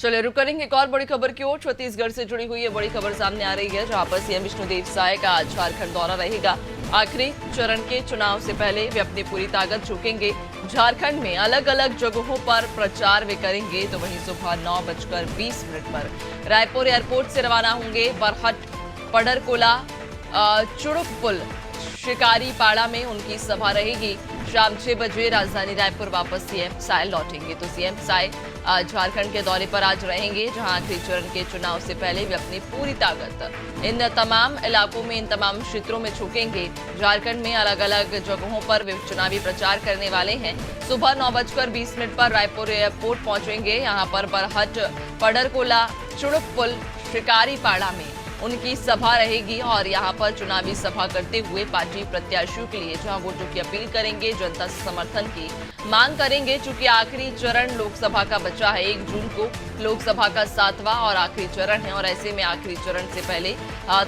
चलिए रुक करेंगे एक और बड़ी खबर की ओर। छत्तीसगढ़ से जुड़ी हुई ये बड़ी खबर सामने आ रही है, जहां पर सीएम विष्णुदेव साय का आज झारखंड दौरा रहेगा। आखिरी चरण के चुनाव से पहले वे अपनी पूरी ताकत झोंकेंगे। झारखंड में अलग अलग जगहों पर प्रचार वे करेंगे। तो वहीं सुबह 9:20 पर रायपुर एयरपोर्ट से रवाना होंगे। बरहट, पडरकोला, चुड़ुकपुल, शिकारी पाड़ा में उनकी सभा रहेगी। शाम 6 बजे राजधानी रायपुर वापस सीएम साय लौटेंगे। तो सीएम साय झारखंड के दौरे पर आज रहेंगे, जहां आखिरी चरण के चुनाव से पहले वे अपनी पूरी ताकत इन तमाम इलाकों में, इन तमाम क्षेत्रों में झोंकेंगे। झारखंड में अलग अलग जगहों पर वे चुनावी प्रचार करने वाले हैं। सुबह 9:20 पर रायपुर एयरपोर्ट पहुंचेंगे। यहां पर बरहट, पडरकोला, चुड़ुकपुल, शिकारी पाड़ा में उनकी सभा रहेगी और यहां पर चुनावी सभा करते हुए पार्टी प्रत्याशियों के लिए जहां वोटों की अपील करेंगे, जनता से समर्थन की मांग करेंगे। चूंकि आखिरी चरण लोकसभा का बचा है, 1 जून को लोकसभा का 7वां और आखिरी चरण है और ऐसे में आखिरी चरण से पहले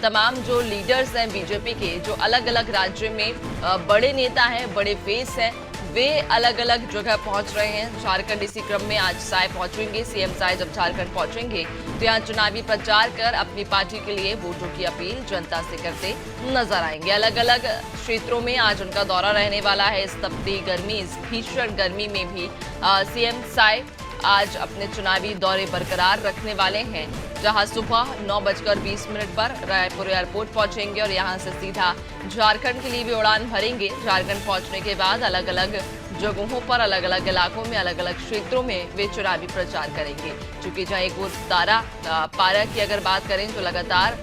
तमाम जो लीडर्स हैं बीजेपी के, जो अलग अलग राज्य में बड़े नेता हैं, बड़े फेस हैं, वे अलग अलग जगह पहुंच रहे हैं। झारखंड इसी क्रम में आज साय पहुंचेंगे। सीएम साय जब झारखंड पहुंचेंगे तो यहाँ चुनावी प्रचार कर अपनी पार्टी के लिए वोटों की अपील जनता से करते नजर आएंगे। अलग अलग क्षेत्रों में आज उनका दौरा रहने वाला है। इस तपती गर्मी, इस भीषण गर्मी में भी सीएम साय आज अपने चुनावी दौरे बरकरार रखने वाले हैं, जहां सुबह 9:20 पर रायपुर एयरपोर्ट पहुंचेंगे और यहां से सीधा झारखंड के लिए भी उड़ान भरेंगे। झारखंड पहुंचने के बाद अलग अलग जगहों पर, अलग अलग इलाकों में, अलग अलग क्षेत्रों में वे चुनावी प्रचार करेंगे। चूंकि जहां एक और पारा की अगर बात करें तो लगातार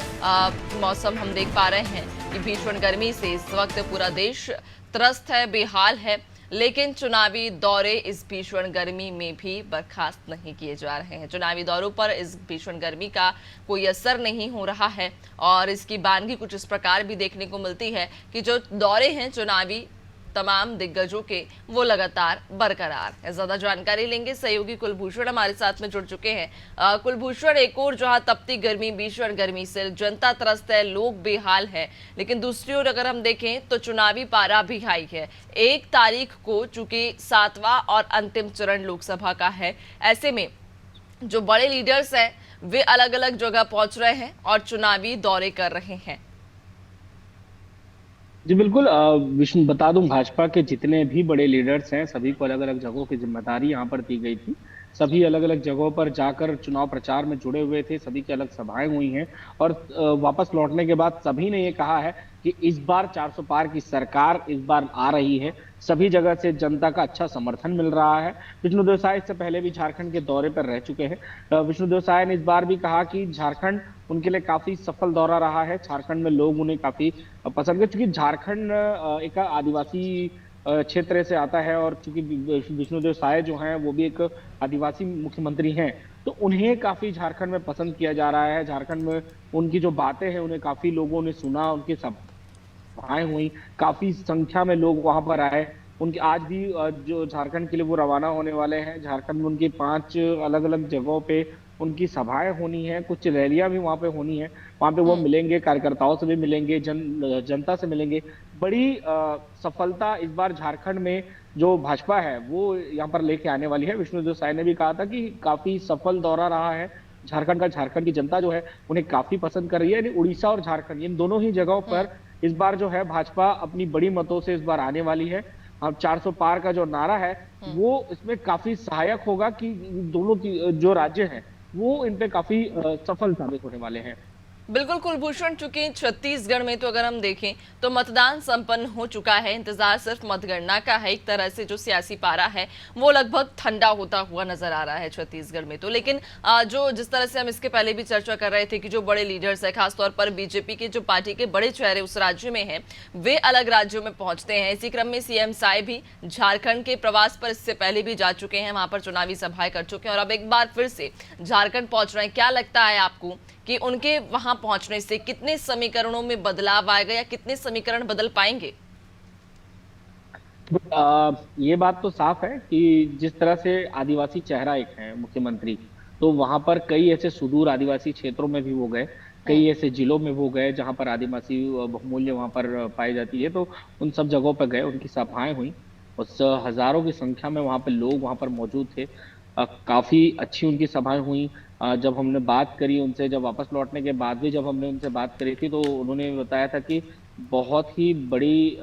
मौसम हम देख पा रहे हैं कि भीषण गर्मी से इस वक्त पूरा देश त्रस्त है, बेहाल है। लेकिन चुनावी दौरे इस भीषण गर्मी में भी बर्खास्त नहीं किए जा रहे हैं। चुनावी दौरों पर इस भीषण गर्मी का कोई असर नहीं हो रहा है और इसकी बानगी कुछ इस प्रकार भी देखने को मिलती है कि जो दौरे हैं चुनावी तमाम दिग्गजों के, वो लगातार बरकरार है। ज्यादा जानकारी लेंगे, सहयोगी कुलभूषण हमारे साथ में जुड़ चुके हैं। कुलभूषण, एक और जहां तपती गर्मी, भीषण गर्मी से जनता त्रस्त है, लोग बेहाल है, लेकिन दूसरी ओर अगर हम देखें तो चुनावी पारा भी हाई है। 1 तारीख को चूंकि 7वां और अंतिम चरण लोकसभा का है, ऐसे में जो बड़े लीडर्स हैं वे अलग अलग जगह पहुंच रहे हैं और चुनावी दौरे कर रहे हैं। जी बिल्कुल। विष्णु, बता दूं, भाजपा के जितने भी बड़े लीडर्स हैं सभी को अलग अलग जगहों की जिम्मेदारी यहाँ पर दी गई थी। सभी अलग अलग जगहों पर जाकर चुनाव प्रचार में जुड़े हुए थे। सभी की अलग सभाएं हुई हैं और वापस लौटने के बाद सभी ने ये कहा है कि इस बार 400 पार की सरकार इस बार आ रही है। सभी जगह से जनता का अच्छा समर्थन मिल रहा है। विष्णुदेव साय इससे पहले भी झारखंड के दौरे पर रह चुके हैं। विष्णुदेव साय ने इस बार भी कहा कि झारखंड उनके लिए काफी सफल दौरा रहा है। झारखंड में लोग उन्हें काफी पसंद करते, क्योंकि झारखंड एक आदिवासी क्षेत्र से आता है और चूंकि विष्णुदेव साय जो हैं वो भी एक आदिवासी मुख्यमंत्री हैं, तो उन्हें काफी झारखंड में पसंद किया जा रहा है। झारखंड में उनकी जो बातें हैं उन्हें काफी लोगों ने सुना, उनकी सभाएं हुई, काफी संख्या में लोग वहां पर आए। उनके आज भी जो झारखंड के लिए वो रवाना होने वाले हैं। झारखंड में उनकी 5 अलग अलग जगहों पे उनकी सभाएं होनी है, कुछ रैलियां भी वहां पे होनी है। वहां पे वो मिलेंगे, कार्यकर्ताओं से भी मिलेंगे, जनता से मिलेंगे। बड़ी सफलता इस बार झारखंड में जो भाजपा है वो यहाँ पर लेके आने वाली है। विष्णुदेव साय ने भी कहा था कि काफी सफल दौरा रहा है झारखंड का। झारखंड की जनता जो है उन्हें काफी पसंद कर रही है। यानी उड़ीसा और झारखंड, इन दोनों ही जगहों पर इस बार जो है भाजपा अपनी बड़ी मतों से इस बार आने वाली है। अब 400 पार का जो नारा है वो इसमें काफी सहायक होगा कि दोनों की जो राज्य हैं वो इन पे काफी सफल साबित होने वाले हैं। बिल्कुल कुलभूषण, चूंकि छत्तीसगढ़ में तो अगर हम देखें तो मतदान संपन्न हो चुका है, इंतजार सिर्फ मतगणना का है। एक तरह से जो सियासी पारा है वो लगभग ठंडा होता हुआ नजर आ रहा है छत्तीसगढ़ में तो। लेकिन जो जिस तरह से हम इसके पहले भी चर्चा कर रहे थे कि जो बड़े लीडर्स है, खासतौर पर बीजेपी के जो पार्टी के बड़े चेहरे उस राज्य में हैं, वे अलग राज्यों में पहुंचते हैं। इसी क्रम में सीएम साय भी झारखंड के प्रवास पर इससे पहले भी जा चुके हैं, वहां पर चुनावी सभाएं कर चुके हैं और अब एक बार फिर से झारखंड पहुंच रहे हैं। क्या लगता है आपको कि उनके वहां पहुंचने से कितने समीकरणों में बदलाव आएगा या कितने समीकरण बदल पाएंगे? ये बात तो साफ है कि जिस तरह से आदिवासी चेहरा एक है मुख्यमंत्री, तो वहां पर कई ऐसे सुदूर आदिवासी क्षेत्रों में भी वो गए, कई ऐसे जिलों में वो गए जहां पर आदिवासी बहुमूल्य वहां पर पाई जाती है। तो उन सब जगहों पर गए, उनकी सभाएं हुई, उस हजारों की संख्या में वहां पर लोग वहां पर मौजूद थे। काफी अच्छी उनकी सभाएं हुई। जब हमने बात करी उनसे, जब वापस लौटने के बाद भी जब हमने उनसे बात करी थी, तो उन्होंने बताया था कि बहुत ही बड़ी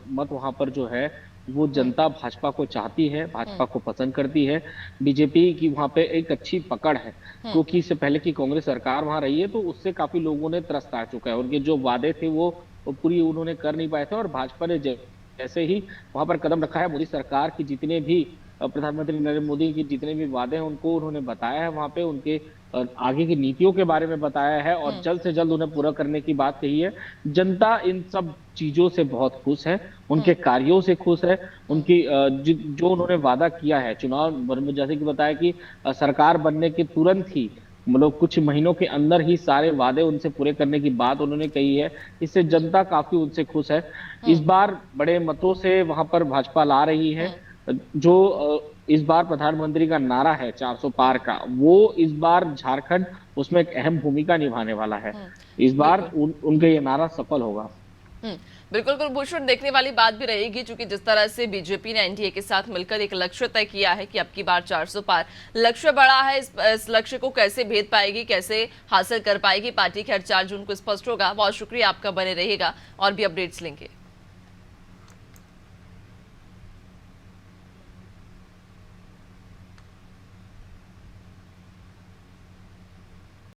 मत वहां पर जो है वो हम्म। जनता भाजपा को चाहती है, हम्म। भाजपा को पसंद करती है। बीजेपी की वहां पे एक अच्छी पकड़ है, हम्म। क्योंकि इससे पहले की कांग्रेस सरकार वहां रही है, तो उससे काफी लोगों ने त्रस्त आ चुका है। उनके जो वादे थे वो पूरी उन्होंने कर नहीं पाए थे, और भाजपा ने जैसे ही वहां पर कदम रखा है, मोदी सरकार की जितने भी प्रधानमंत्री नरेंद्र मोदी की जितने भी वादे हैं उनको उन्होंने बताया है वहां पे, उनके आगे की नीतियों के बारे में बताया है, और हम्म। जल्द से जल्द उन्हें पूरा करने की बात कही है। जनता इन सब चीजों से बहुत खुश है, उनके हम्म। कार्यों से खुश है। हम्म। उनकी जो उन्होंने वादा किया है जैसे कि बताया कि सरकार बनने के तुरंत ही, मतलब कुछ महीनों के अंदर ही सारे वादे उनसे पूरे करने की बात उन्होंने कही है। इससे जनता काफी उनसे खुश है। इस हम्म। बार बड़े मतों से वहां पर भाजपा ला रही है। हम्म। जो इस बार प्रधानमंत्री का नारा है 400 पार का, वो इस बार झारखंड उसमें एक अहम भूमिका निभाने वाला है। हम्म। इस बार बिल्कुल। उनका ये नारा सफल होगा। हम्म। बिल्कुल कुलभूषण, देखने वाली बात भी रहेगी, क्योंकि जिस तरह से बीजेपी ने एनडीए के साथ मिलकर एक लक्ष्य तय किया है कि अब की बार 400 पार, लक्ष्य बड़ा है। इस लक्ष्य को कैसे भेद पाएगी, कैसे हासिल कर पाएगी पार्टी, खैर 4 जून को स्पष्ट होगा। बहुत शुक्रिया आपका, बने रहेगा और भी अपडेट्स लेंगे।